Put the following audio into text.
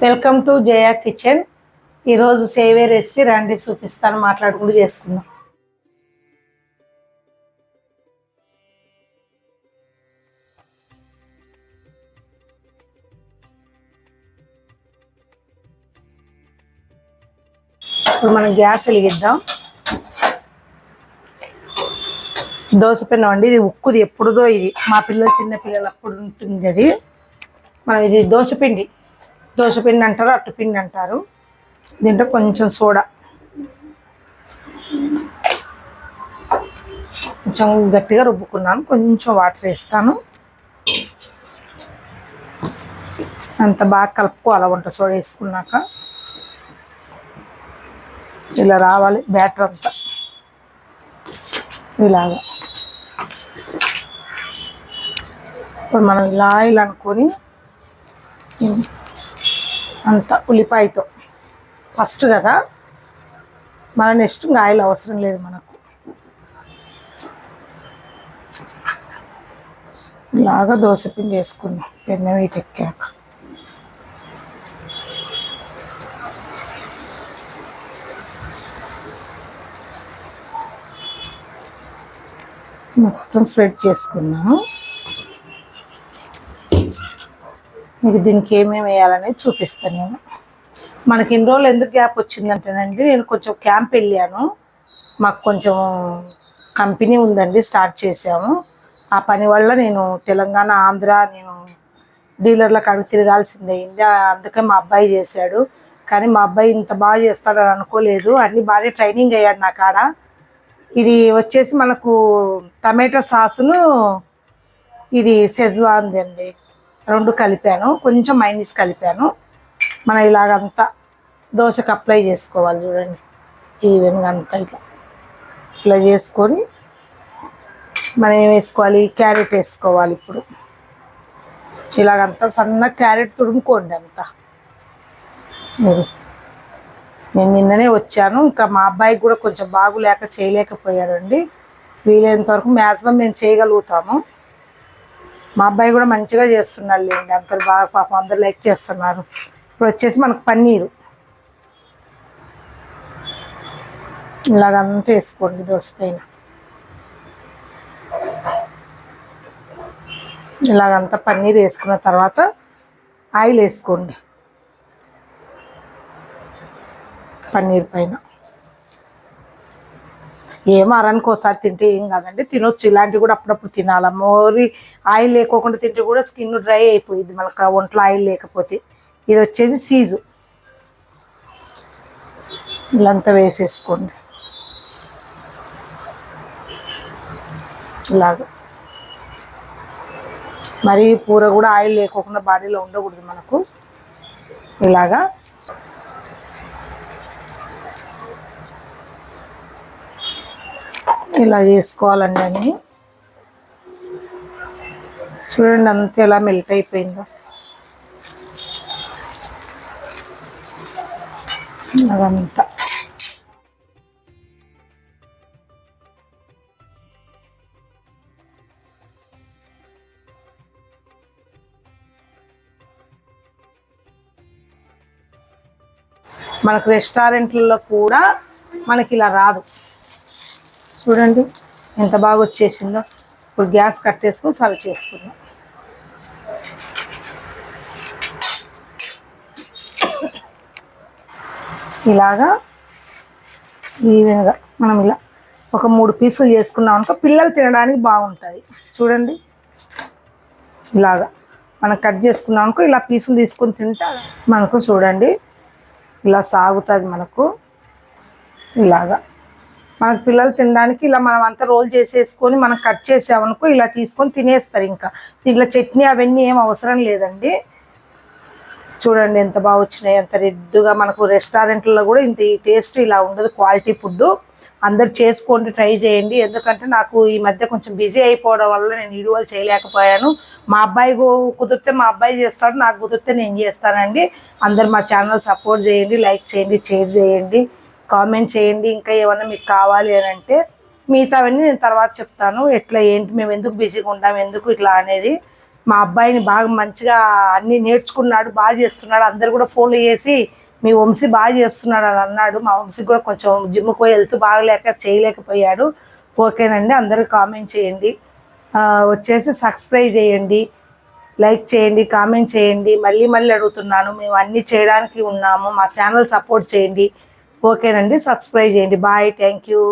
Welcome to Jaya kitchen. ఈరోజు సేవే recipe రండి చూపిస్తాను, మాట్లాడుకుంటూ చేసుకుందాం. ఇప్పుడు మనం గ్యాస్ వెలిగిద్దాం. దోశ పిండి అండి, ఇది ఉక్కుది, ఎప్పుడుదో ఇది మా పిల్లలు చిన్న పిల్లలు అప్పుడు ఉంటుంది అది. మనం ఇది దోశపిండి అంటారు, అట్టుపిండి అంటారు. దీంట్లో కొంచెం సోడా, కొంచెం గట్టిగా రుబ్బుకున్నాను, కొంచెం వాటర్ వేస్తాను. అంత బాగా కలుపుకోవాలి. వంట సోడా వేసుకున్నాక ఇలా రావాలి బ్యాటర్ అంతా, ఇలాగా. ఇప్పుడు మనం ఇలా అనుకొని అంత ఉల్లిపాయతో ఫస్ట్ కదా, మన నెక్స్ట్ ఆయిల్ అవసరం లేదు మనకు. ఇలాగా దోశపిండి వేసుకున్నాం పెన్ను వీటెక్కాక. మొత్తం స్ప్రెడ్ చేసుకున్నాను. మీకు దీనికి ఏమేమి వేయాలనేది చూపిస్తాను నేను. మనకి ఇన్ని రోజులు ఎందుకు గ్యాప్ వచ్చిందంటేనండి, నేను కొంచెం క్యాంప్ వెళ్ళాను. మాకు కొంచెం కంపెనీ ఉందండి, స్టార్ట్ చేసాము. ఆ పని వల్ల నేను తెలంగాణ, ఆంధ్ర నేను డీలర్ల కాడికి తిరగాల్సింది అయింది. అందుకే మా అబ్బాయి చేశాడు. కానీ మా అబ్బాయి ఇంత బాగా చేస్తాడని అనుకోలేదు. అన్నీ బాగా ట్రైనింగ్ అయ్యాడు నా కాడ. ఇది వచ్చేసి మనకు టమాటో సాసును, ఇది షెజ్వాన్ది అండి, రెండు కలిపాను. కొంచెం మైనీస్ కలిపాను. మనం ఇలాగంతా దోశకు అప్లై చేసుకోవాలి. చూడండి, ఈవెన్గా అంతా ఇలా చేసుకొని మనం ఏం వేసుకోవాలి, క్యారెట్ వేసుకోవాలి. ఇప్పుడు ఇలాగంతా సన్న క్యారెట్ తురుముకోండి అంతా. ఇది నేను నిన్ననే వచ్చాను, ఇంకా మా అబ్బాయికి కూడా కొంచెం బాగులేక చేయలేకపోయాడండి. వీలైనంత వరకు మ్యాక్సిమం మేము చేయగలుగుతాము. మా అబ్బాయి కూడా మంచిగా చేస్తున్నాడు లేండి, అందరు బాగా పాపం అందరు లైక్ చేస్తున్నారు. ఇప్పుడు వచ్చేసి మనకు పన్నీరు ఇలాగంతా వేసుకోండి దోశ పైన. ఇలాగంతా పన్నీర్ వేసుకున్న తర్వాత ఆయిల్ వేసుకోండి పన్నీర్ పైన. ఏమో అరానికి ఒకసారి తింటే ఏం కాదండి, తినొచ్చు. ఇలాంటివి కూడా అప్పుడప్పుడు తినాలి. మోరి ఆయిల్ లేకోకుండా తింటే కూడా స్కిన్ డ్రై అయిపోయింది మనకు ఒంట్లో ఆయిల్ లేకపోతే. ఇది వచ్చేసి చీజు, ఇలాంతా వేసేసుకోండి ఇలాగ. మరి పూర కూడా ఆయిల్ లేకోకుండా బాడీలో ఉండకూడదు మనకు. ఇలాగా ఇలా చేసుకోవాలండి అన్నీ. చూడండి అంతా ఎలా మెల్ట్ అయిపోయిందో అదంతా. మనకు రెస్టారెంట్లలో కూడా మనకి ఇలా రాదు. చూడండి ఎంత బాగా వచ్చేసిందో. ఇప్పుడు గ్యాస్ కట్టేసుకొని సర్వ్ చేసుకుందాం. ఇలాగా ఈవెన్గా మనం ఇలా ఒక 3 పీసులు చేసుకున్నాం అనుకో, పిల్లలు తినడానికి బాగుంటుంది. చూడండి ఇలాగా మనం కట్ చేసుకున్నాం అనుకో, ఇలా పీసులు తీసుకొని తింటే మనకు చూడండి ఇలా సాగుతుంది మనకు. ఇలాగా మనకు పిల్లలు తినడానికి ఇలా మనం అంతా రోల్ చేసేసుకొని మనం కట్ చేసామనుకో, ఇలా తీసుకొని తినేస్తారు. ఇంకా దీంట్లో చట్నీ అవన్నీ ఏం అవసరం లేదండి. చూడండి ఎంత బాగా వచ్చినాయి, ఎంత రెడ్గా. మనకు రెస్టారెంట్లలో కూడా ఇంత ఈ టేస్ట్ ఇలా ఉండదు. క్వాలిటీ ఫుడ్ అందరు చేసుకోండి, ట్రై చేయండి. ఎందుకంటే నాకు ఈ మధ్య కొంచెం బిజీ అయిపోవడం వల్ల నేను వీడియోలు చేయలేకపోయాను. మా అబ్బాయి కుదిరితే మా అబ్బాయి చేస్తాడు, నాకు కుదిరితే నేను చేస్తానండి. అందరు మా ఛానల్ సపోర్ట్ చేయండి, లైక్ చేయండి, షేర్ చేయండి, కామెంట్ చేయండి. ఇంకా ఏమన్నా మీకు కావాలి అని అంటే మిగతావన్నీ నేను తర్వాత చెప్తాను, ఎట్లా ఏంటి, మేము ఎందుకు బిజీగా ఉంటాం, ఎందుకు ఇట్లా అనేది. మా అబ్బాయిని బాగా మంచిగా అన్నీ నేర్చుకున్నాడు, బాగా చేస్తున్నాడు. అందరు కూడా ఫోన్లు చేసి మీ వంశీ బాగా చేస్తున్నాడు అని అన్నాడు. మా వంశీ కూడా కొంచెం జిమ్కి పోయి హెల్త్ బాగలేక చేయలేకపోయాడు. ఓకేనండి, అందరూ కామెంట్ చేయండి, వచ్చేసి సబ్స్క్రైబ్ చేయండి, లైక్ చేయండి, కామెంట్ చేయండి. మళ్ళీ మళ్ళీ అడుగుతున్నాను, మేము అన్నీ చేయడానికి ఉన్నాము, మా ఛానల్ సపోర్ట్ చేయండి. ఓకేనండి, సబ్స్క్రైబ్ చేయండి. Bye, thank you.